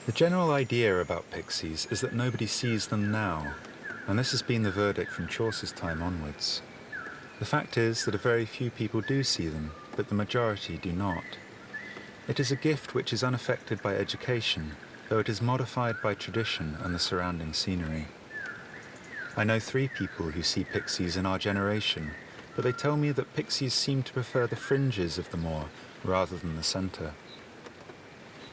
The general idea about pixies is that nobody sees them now, and this has been the verdict from Chaucer's time onwards. The fact is that a very few people do see them, but the majority do not. It is a gift which is unaffected by education, though it is modified by tradition and the surrounding scenery. I know 3 people who see pixies in our generation, but they tell me that pixies seem to prefer the fringes of the moor rather than the centre.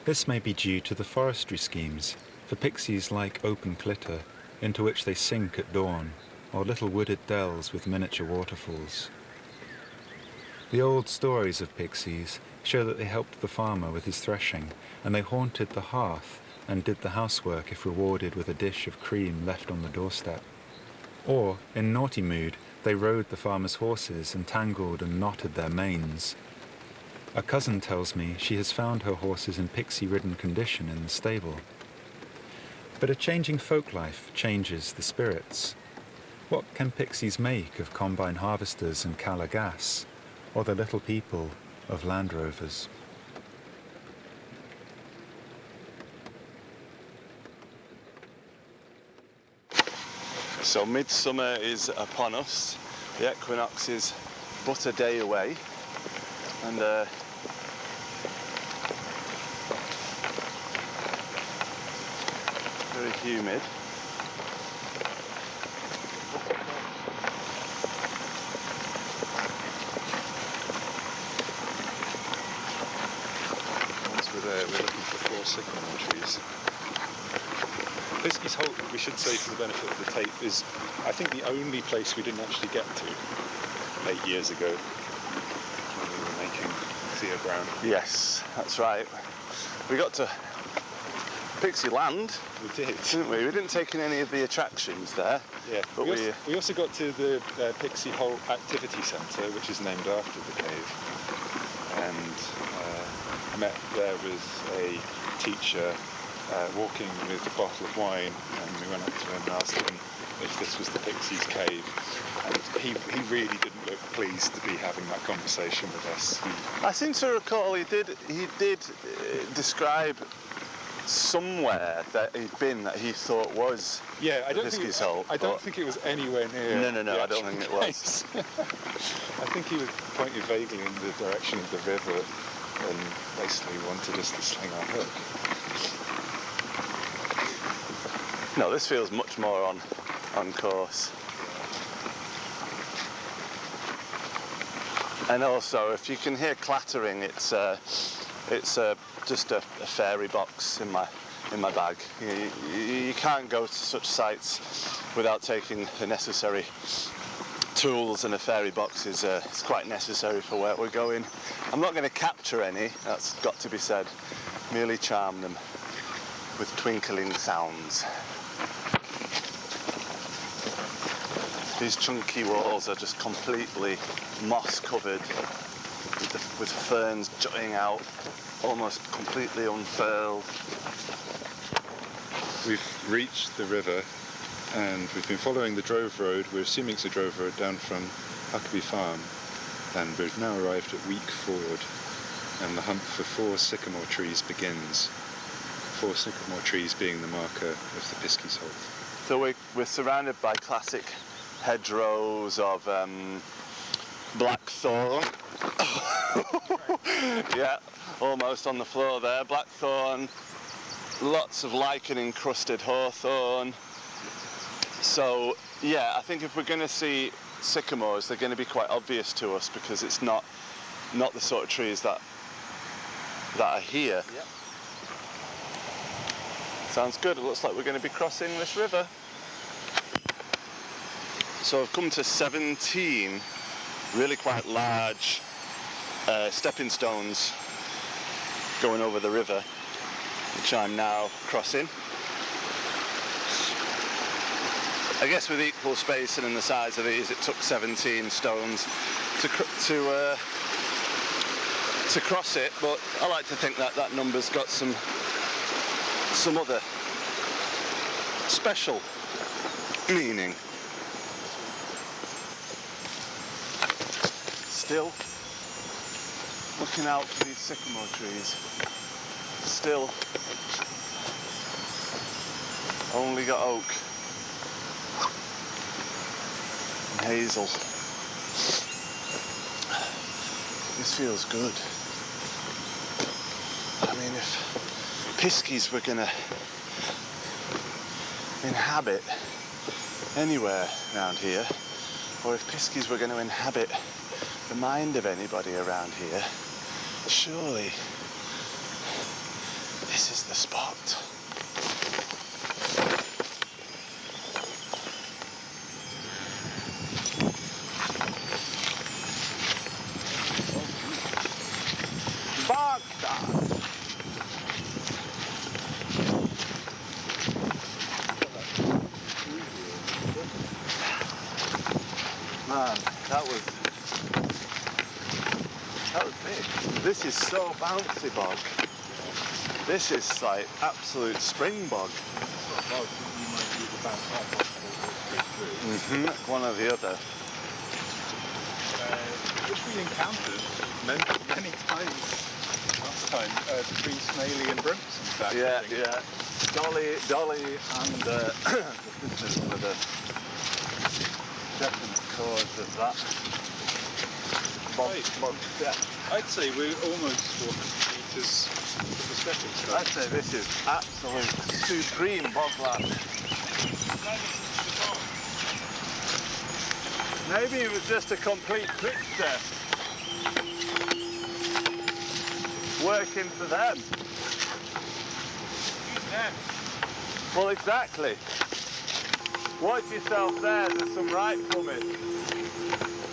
This may be due to the forestry schemes, for pixies like open clitter, into which they sink at dawn, or little wooded dells with miniature waterfalls. The old stories of pixies show that they helped the farmer with his threshing, and they haunted the hearth and did the housework if rewarded with a dish of cream left on the doorstep. Or, in naughty mood, they rode the farmer's horses and tangled and knotted their manes. A cousin tells me she has found her horses in pixie-ridden condition in the stable. But a changing folk life changes the spirits. What can pixies make of combine harvesters and Cala gas, or the little people of Land Rovers? So midsummer is upon us. The equinox is but a day away, and very humid. Once we're there, we're looking for 4 sycamore trees. Piskies Holt, we should say for the benefit of the tape, is I think the only place we didn't actually get to 8 years ago when we were making Theo Brown. Yes, that's right. We got to Pixie Land. We did. Didn't we? We didn't take in any of the attractions there. Yeah, but we also got to the Pixie Holt Activity Centre, which is named after the cave. And met there with a teacher walking with a bottle of wine, and we went up to him and asked him if this was the Pixies' cave, and he really didn't look pleased to be having that conversation with us. I seem to recall he did describe somewhere that he'd been that he thought was Piskies Holt. I don't think it was anywhere near. No, I don't think it was. I think he was pointing vaguely in the direction of the river and basically wanted us to sling our hook. No, this feels much more on course. And also, if you can hear clattering, it's just a fairy box in my bag. You can't go to such sites without taking the necessary tools, and a fairy box is quite necessary for where we're going. I'm not going to capture any, that's got to be said, merely charm them with twinkling sounds. These chunky walls are just completely moss covered with ferns jutting out, almost completely unfurled. We've reached the river and we've been following the Drove Road. We're assuming it's a Drove Road down from Huckabee Farm, and we've now arrived at Week Ford, and the hunt for 4 sycamore trees begins. 4 sycamore trees being the marker of the Piskies Holt. So we're surrounded by classic hedgerows of blackthorn. Yeah, almost on the floor there. Blackthorn, lots of lichen encrusted hawthorn. So yeah, I think if we're going to see sycamores, they're going to be quite obvious to us because it's not the sort of trees that are here. Yep. Sounds good. It looks like we're going to be crossing this river. So I've come to 17 really quite large stepping stones going over the river, which I'm now crossing. I guess with equal spacing and the size of these, it took 17 stones to cross it, but I like to think that that number's got some other special meaning. Still looking out for these sycamore trees. Still Only got oak and hazel. This feels good. I mean, if Piskies were gonna inhabit anywhere around here, or if Piskies were gonna inhabit the mind of anybody around here, surely this is the spot. Man, that was big. This is so bouncy, bog. This is like absolute spring bog. One or the other. Which we encountered many times last time between Smaley and Brimson. Yeah. Dolly and the sisters were the definite cause of that. Bog death. I'd say we're almost 400 metres from the stepping stone. I'd say this is absolute supreme bogland. Maybe it was just a complete trickster working for them. Well, exactly. Watch yourself there, there's some right plummet.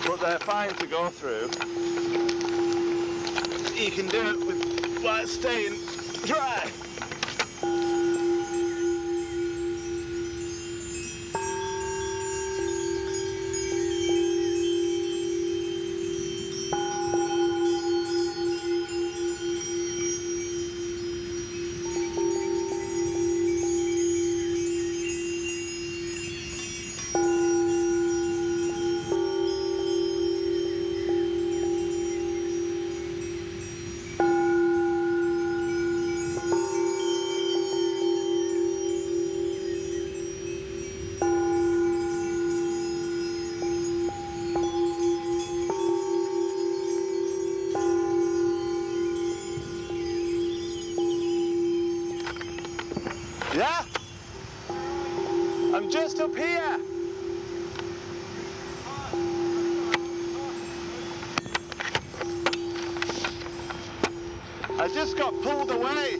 But they're fine to go through. You can do it with like staying dry. Yeah? I'm just up here. I just got pulled away.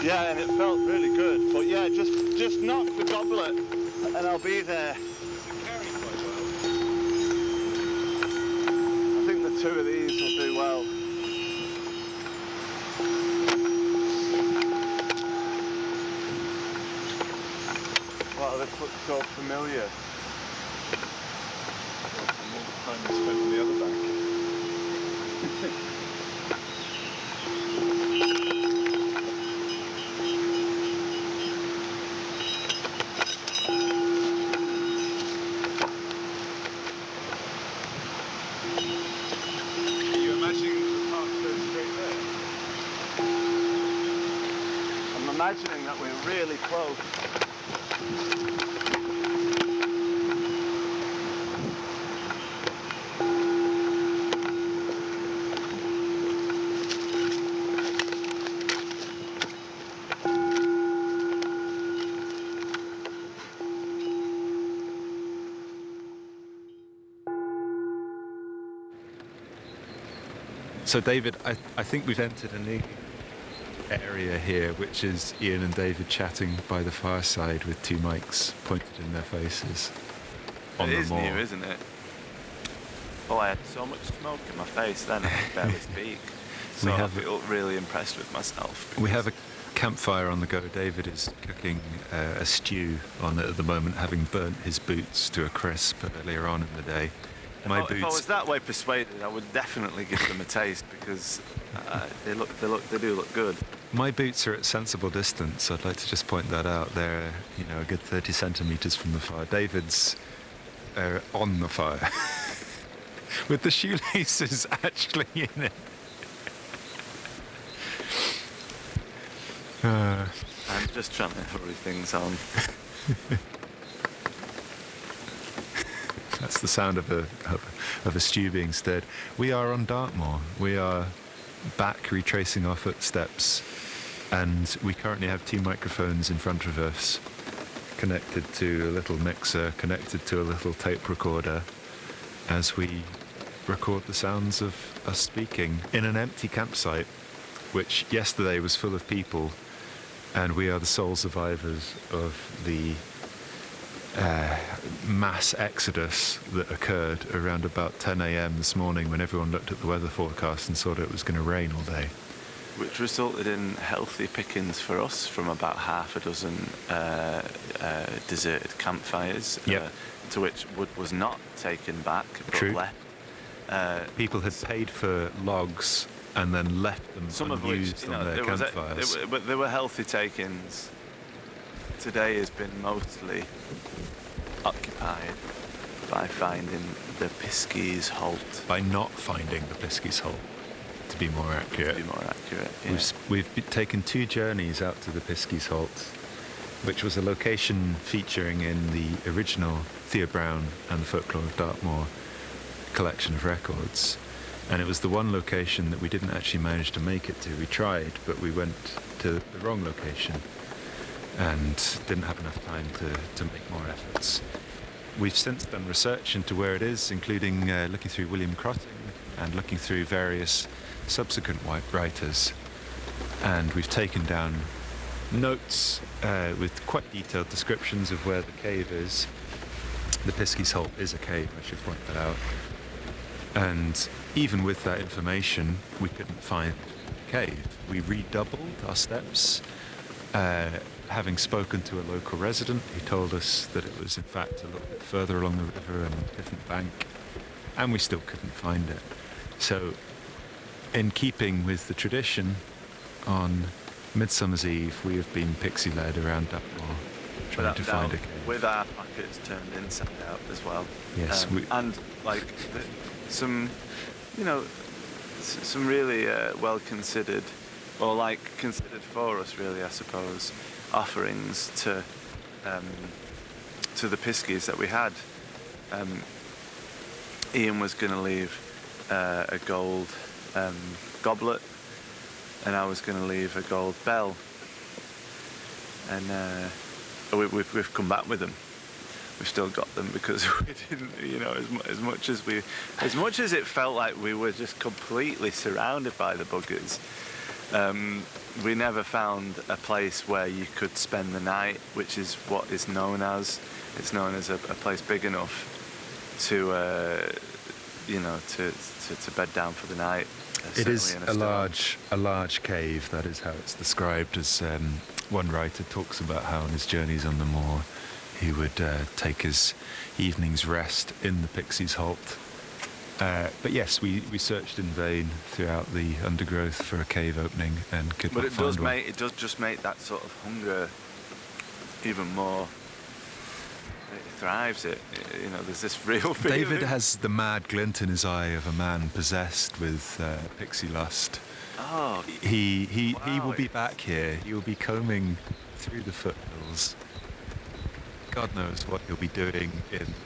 Yeah, and it felt really good. But yeah, just knock the goblet and I'll be there. I think the two of these will do well. Wow, this looks so familiar. Time we spent on the other bank. Are you imagining the path goes straight there? I'm imagining that we're really close. So David, I think we've entered a new area here, which is Ian and David chatting by the fireside with two mics pointed in their faces on the moor. It is new, isn't it? Oh, I had so much smoke in my face then I could barely speak. So I feel really impressed with myself. We have a campfire on the go. David is cooking a stew on it at the moment, having burnt his boots to a crisp earlier on in the day. If I was that way persuaded, I would definitely give them a taste because they do look good. My boots are at sensible distance. I'd like to just point that out. They're a good 30 centimetres from the fire. David's on the fire with the shoelaces actually in it. I'm just trying to hurry things on. That's the sound of a stew being stirred. We are on Dartmoor. We are back retracing our footsteps, and we currently have 2 microphones in front of us, connected to a little mixer, connected to a little tape recorder, as we record the sounds of us speaking in an empty campsite, which yesterday was full of people, and we are the sole survivors of the mass exodus that occurred around about 10 a.m. this morning, when everyone looked at the weather forecast and saw that it was going to rain all day. Which resulted in healthy pickings for us from about half a dozen deserted campfires, Yep. to which wood was not taken back, but True. left. People had paid for logs and then left them Some of unused which, you know, on their campfires. but there were healthy takings. Today has been mostly occupied by finding the Piskies Holt. By not finding the Piskies Holt, to be more accurate. Yeah. We've taken 2 journeys out to the Piskies Holt, which was a location featuring in the original Theo Brown and the Folklore of Dartmoor collection of records. And it was the one location that we didn't actually manage to make it to. We tried, but we went to the wrong location and didn't have enough time to make more efforts. We've since done research into where it is, including looking through William Crotting and looking through various subsequent writers. And we've taken down notes with quite detailed descriptions of where the cave is. The Piskies Holt is a cave, I should point that out. And even with that information, we couldn't find the cave. We redoubled our steps, having spoken to a local resident who told us that it was in fact a little bit further along the river and a different bank, and we still couldn't find it. So, in keeping with the tradition, on Midsummer's Eve, we have been pixie-led around Dartmoor, trying to find a cave. With our pockets turned inside out as well. Yes, and like some really well considered, or like considered for us really, I suppose, offerings to the Piskies that we had. Ian was going to leave a gold goblet, and I was going to leave a gold bell, and we've come back with them. We've still got them because we didn't, as much as it felt like we were just completely surrounded by the buggers. We never found a place where you could spend the night, which is what is known as. It's known as a place big enough to bed down for the night. It is a large cave. That is how it's described. As one writer talks about how on his journeys on the moor, he would take his evening's rest in the Piskies Holt. But yes, we searched in vain throughout the undergrowth for a cave opening and could not find one. It does just make that sort of hunger even more. It thrives it. There's this real feeling. David has the mad glint in his eye of a man possessed with pixie lust. Oh, He will be back here. He will be combing through the foothills. God knows what he'll be doing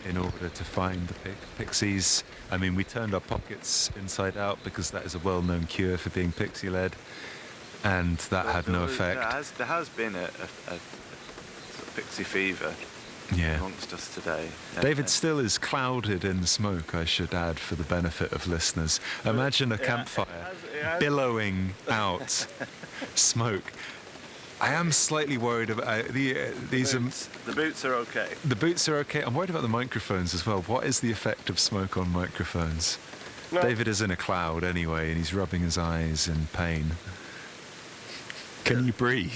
in order to find the pixies. I mean, we turned our pockets inside out because that is a well-known cure for being pixie-led, and that had no effect. There has been a sort of pixie fever amongst us today. David still is clouded in smoke, I should add, for the benefit of listeners. Imagine a campfire billowing out smoke. I am slightly worried about these. The boots are okay. The boots are okay. I'm worried about the microphones as well. What is the effect of smoke on microphones? Well, David is in a cloud anyway, and he's rubbing his eyes in pain. Can you breathe?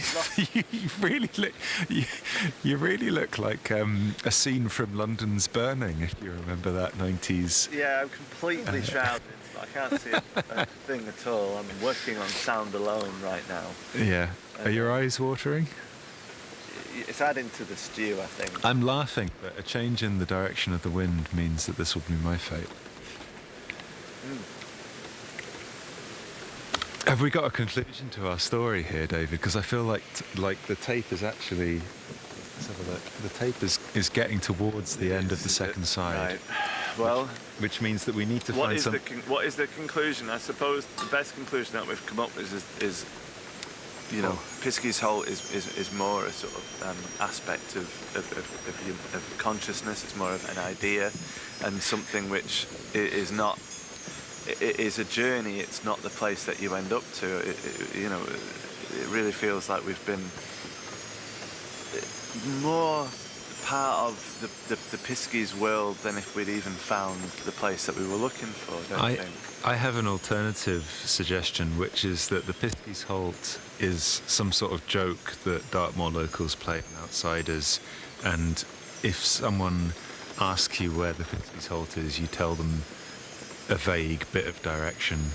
you really look like a scene from London's Burning, if you remember that 90s. Yeah, I'm completely shrouded. I can't see a thing at all. I'm working on sound alone right now. Yeah. Are your eyes watering? It's adding to the stew, I think. I'm laughing, but a change in the direction of the wind means that this will be my fate. Have we got a conclusion to our story here, David? Because I feel like the tape is actually. Let's have a look. The tape is getting towards the end of the second side. Right. Well, which means that we need to find some. What is the conclusion? I suppose the best conclusion that we've come up with is you know, Piskies Holt is more a sort of aspect of consciousness. It's more of an idea and something which is not. It is a journey. It's not the place that you end up to. You know, it really feels like we've been more part of the Piskies world than if we'd even found the place that we were looking for, don't you think? I have an alternative suggestion, which is that the Piskies Holt is some sort of joke that Dartmoor locals play on outsiders, and if someone asks you where the Piskies Holt is, you tell them a vague bit of direction,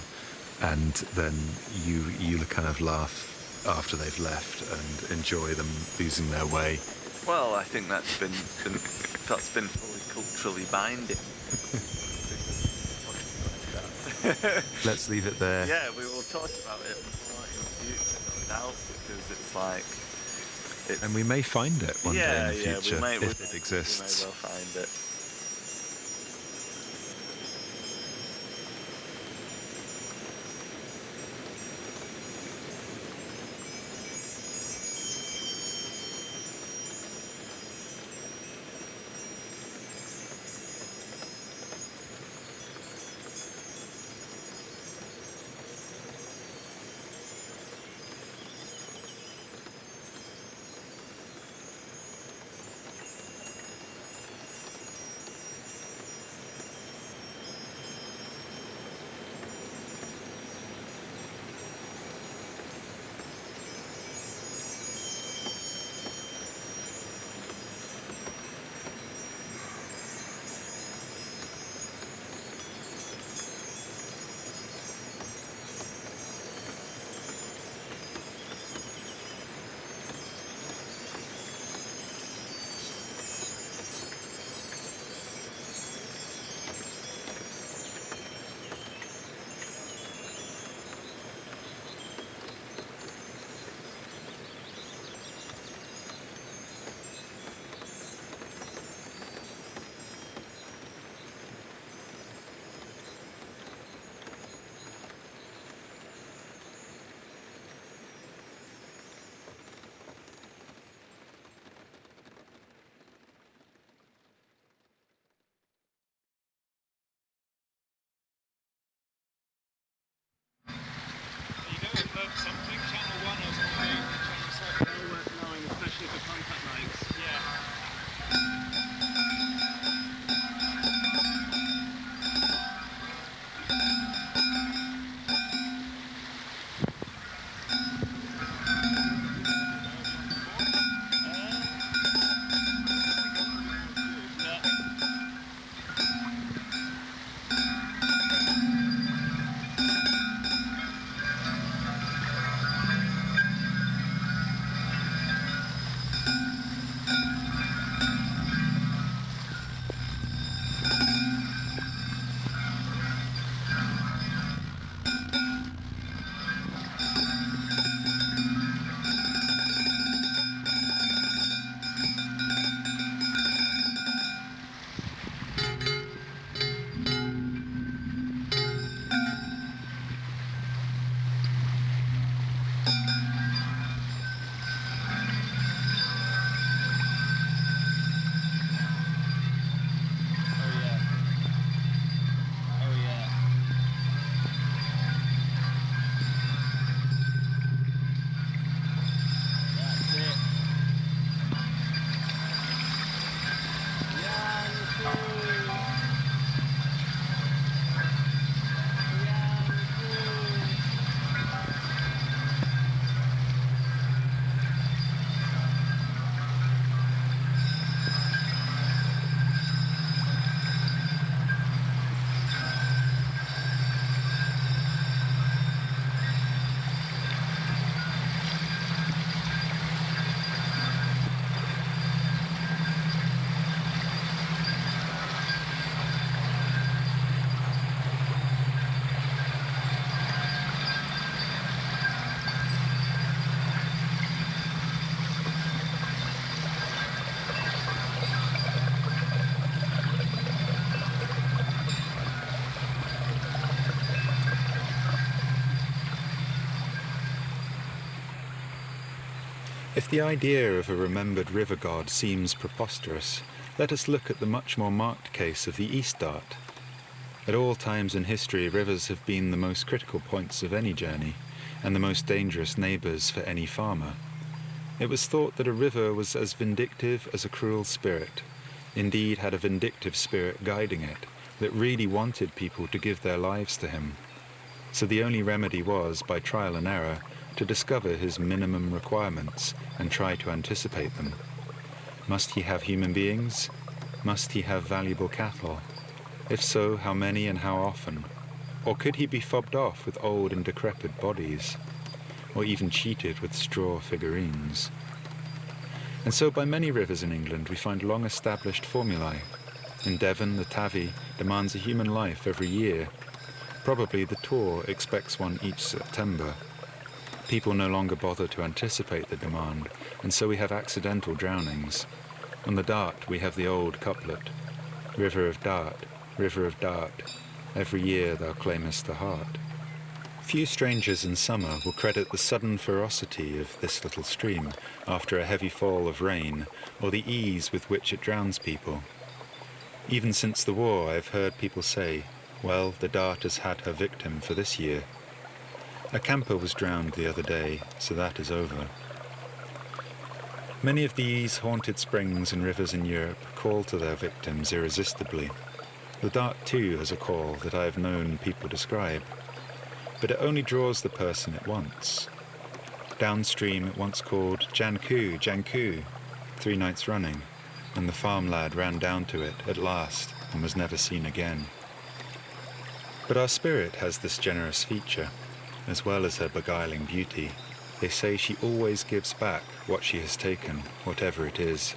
and then you kind of laugh after they've left and enjoy them losing their way. Well, I think that's been fully culturally binding. Let's leave it there. Yeah, we will talk about it more in the future, no doubt, because it's like... And we may find it one day in the future, if it We exists. may well find it. If the idea of a remembered river god seems preposterous, let us look at the much more marked case of the East Dart. At all times in history, rivers have been the most critical points of any journey, and the most dangerous neighbours for any farmer. It was thought that a river was as vindictive as a cruel spirit, indeed had a vindictive spirit guiding it, that really wanted people to give their lives to him. So the only remedy was, by trial and error, to discover his minimum requirements and try to anticipate them. Must he have human beings? Must he have valuable cattle? If so, how many and how often? Or could he be fobbed off with old and decrepit bodies? Or even cheated with straw figurines? And so by many rivers in England we find long-established formulae. In Devon, the Tavy demands a human life every year. Probably the Tor expects one each September. People no longer bother to anticipate the demand, and so we have accidental drownings. On the Dart we have the old couplet, River of Dart, every year thou claimest the heart. Few strangers in summer will credit the sudden ferocity of this little stream after a heavy fall of rain, or the ease with which it drowns people. Even since the war I have heard people say, well, the Dart has had her victim for this year. A camper was drowned the other day, so that is over. Many of these haunted springs and rivers in Europe call to their victims irresistibly. The Dart too has a call that I have known people describe, but it only draws the person it wants. Downstream it once called Janku, Janku, 3 nights running, and the farm lad ran down to it at last and was never seen again. But our spirit has this generous feature, as well as her beguiling beauty. They say she always gives back what she has taken, whatever it is.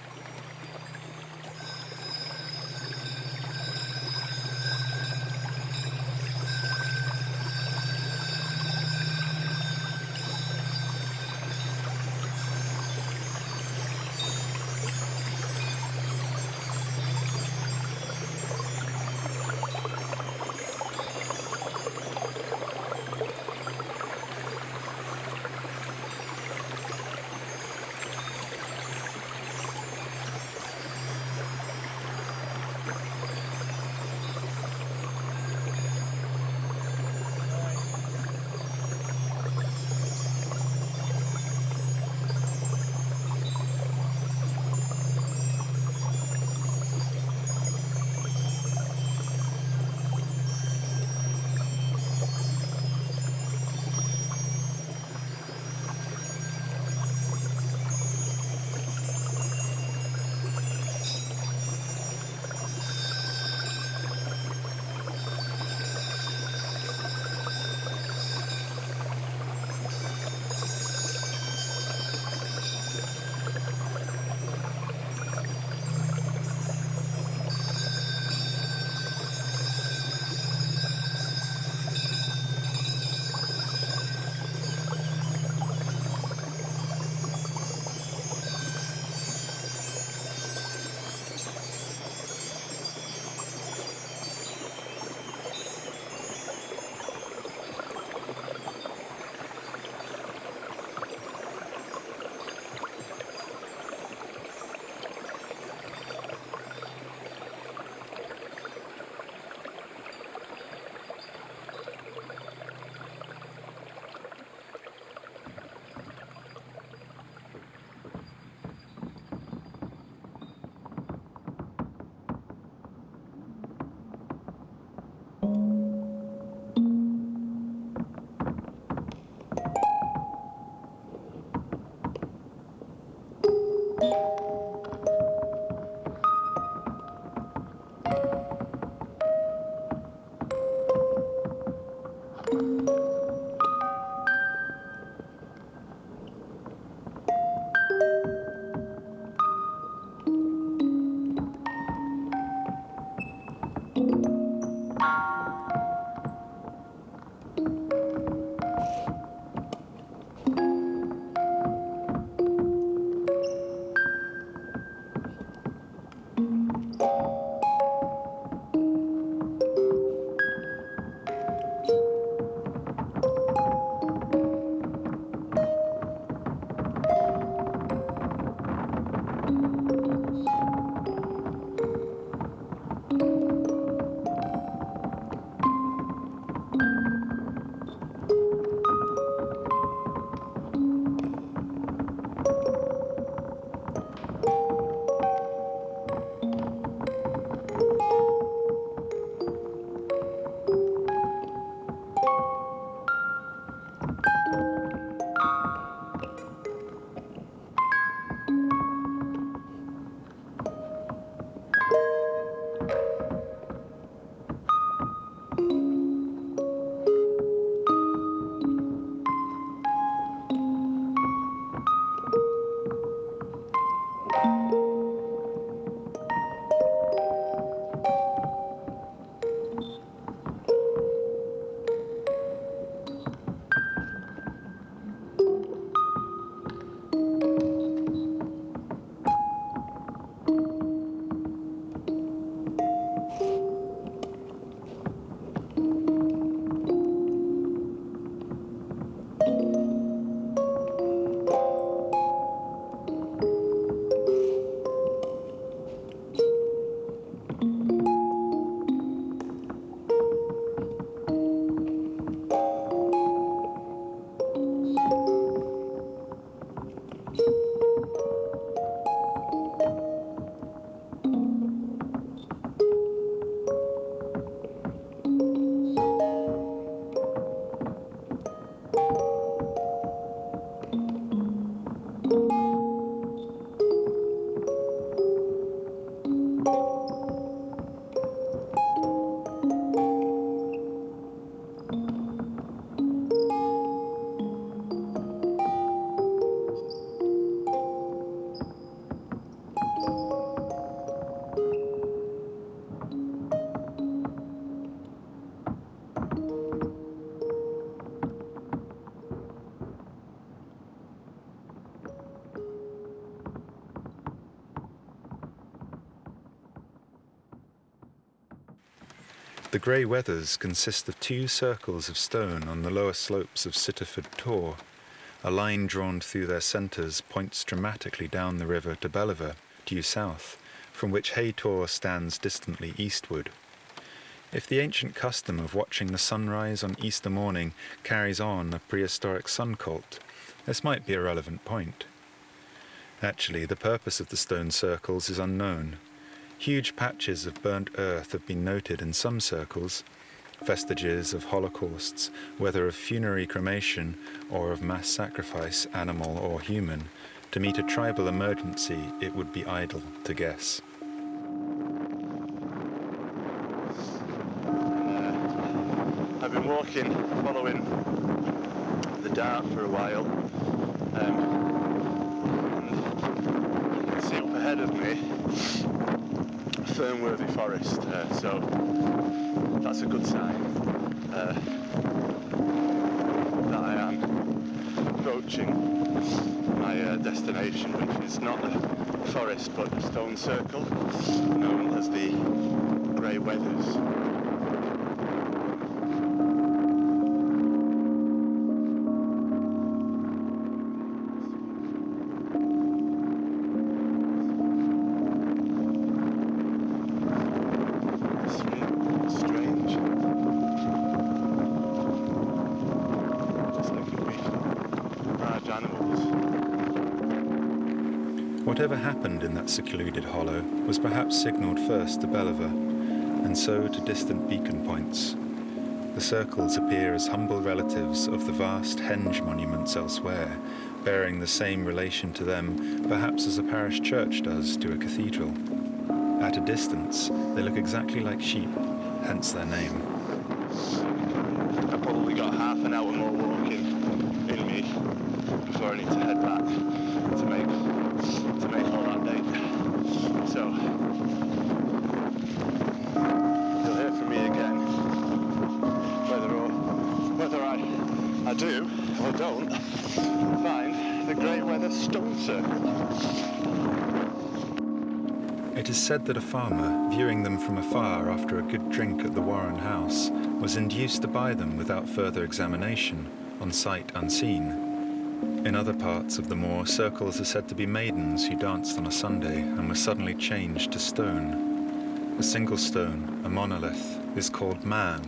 The grey Wethers consist of 2 circles of stone on the lower slopes of Sitterford Tor. A line drawn through their centres points dramatically down the river to Belliver, due south, from which Hay Tor stands distantly eastward. If the ancient custom of watching the sunrise on Easter morning carries on a prehistoric sun cult, this might be a relevant point. Actually, the purpose of the stone circles is unknown. Huge patches of burnt earth have been noted in some circles, vestiges of holocausts, whether of funerary cremation or of mass sacrifice, animal or human. To meet a tribal emergency, it would be idle to guess. I've been walking, following the Dart for a while, and you can see up ahead of me a fern-worthy forest, so that's a good sign that I am approaching my destination, which is not a forest but a stone circle known as the Grey Wethers. Whatever happened in that secluded hollow was perhaps signalled first to Belliver, and so to distant beacon points. The circles appear as humble relatives of the vast henge monuments elsewhere, bearing the same relation to them perhaps as a parish church does to a cathedral. At a distance, they look exactly like sheep, hence their name. I've probably got half an hour more walking in me before I need to head back to make all that date. So you'll hear from me again, whether I do or don't find the Grey Weather Stone Circle. It is said that a farmer, viewing them from afar after a good drink at the Warren house, was induced to buy them without further examination, on sight unseen. In other parts of the moor, circles are said to be maidens who danced on a Sunday and were suddenly changed to stone. A single stone, a monolith, is called Man,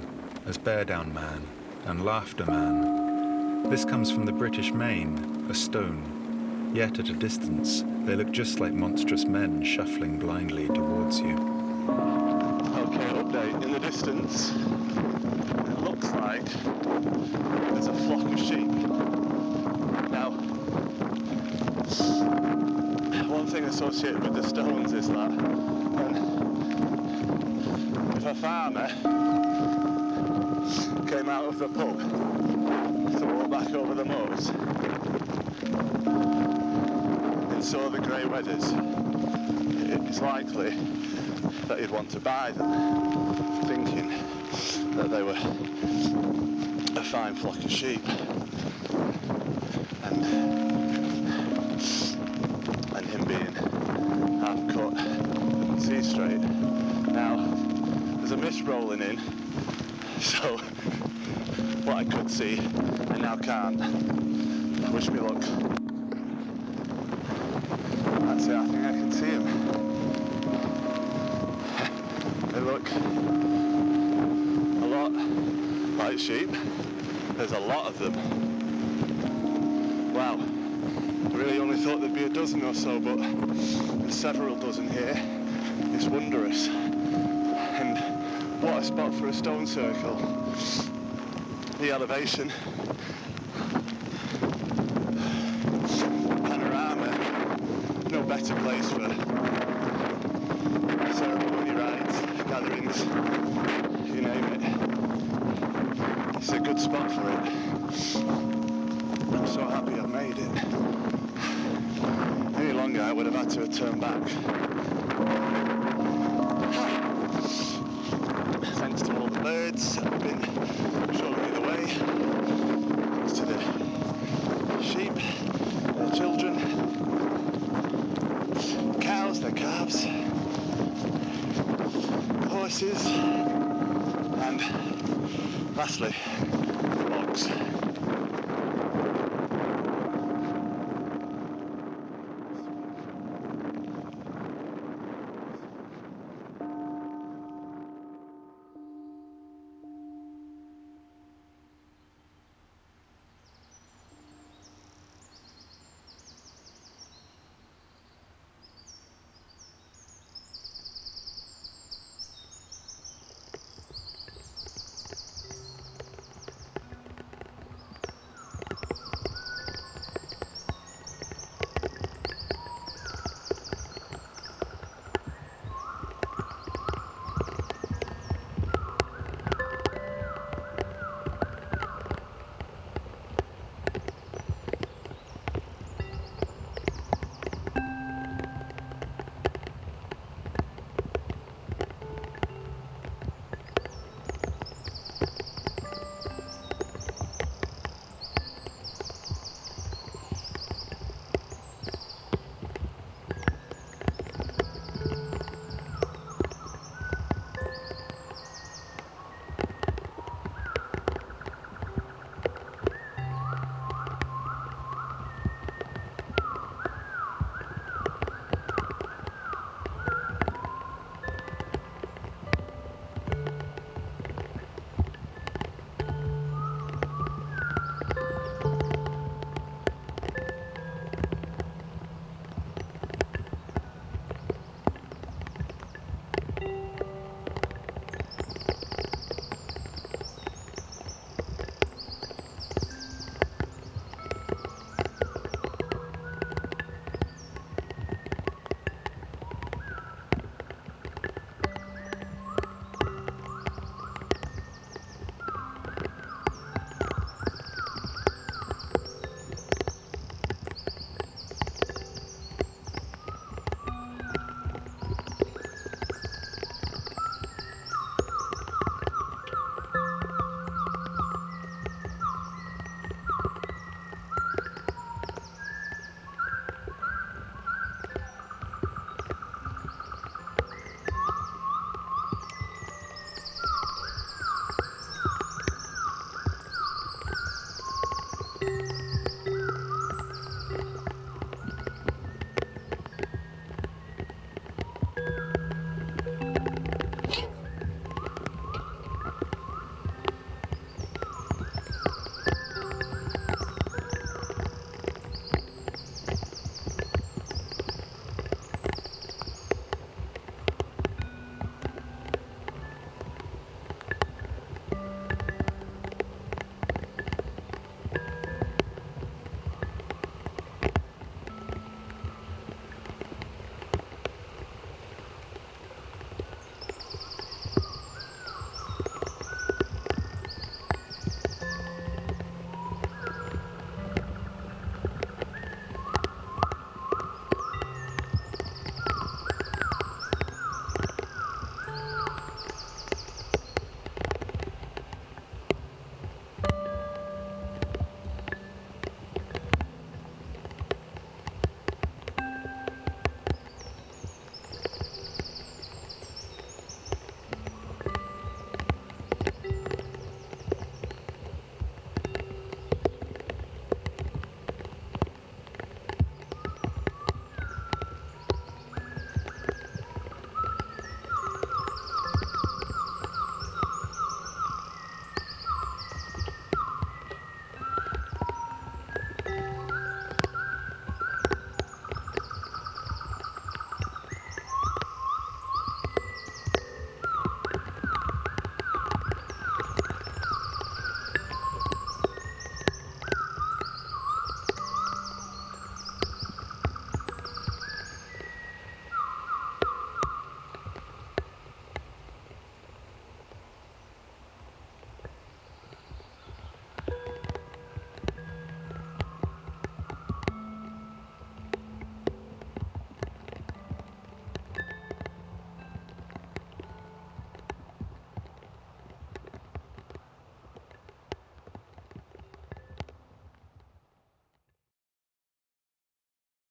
as Bear Down Man and Laughter Man. This comes from the British Main, a stone. Yet at a distance, they look just like monstrous men shuffling blindly towards you. Okay, update. In the distance, it looks like there's a flock of sheep. Now, one thing associated with the stones is that if a farmer came out of the pub to walk back over the moors and saw the Grey Wethers, it's likely that he'd want to buy them, thinking that they were a fine flock of sheep. And him being half cut, couldn't see straight. Now, there's a mist rolling in, so what I could see, I now can't. Wish me luck. That's it, I think I can see him. They look a lot like sheep. There's a lot of them. Wow, I really only thought there'd be a dozen or so, but there's several dozen here. It's wondrous. And what a spot for a stone circle. The elevation, panorama, no better place for ceremony rites, gatherings, you name it. It's a good spot for it. I'm so happy I made it. Any longer I would have had to have turned back. Thanks to all the birds that have been showing me the way. Thanks to the sheep, their children, cows, their calves, horses, Lastly, logs.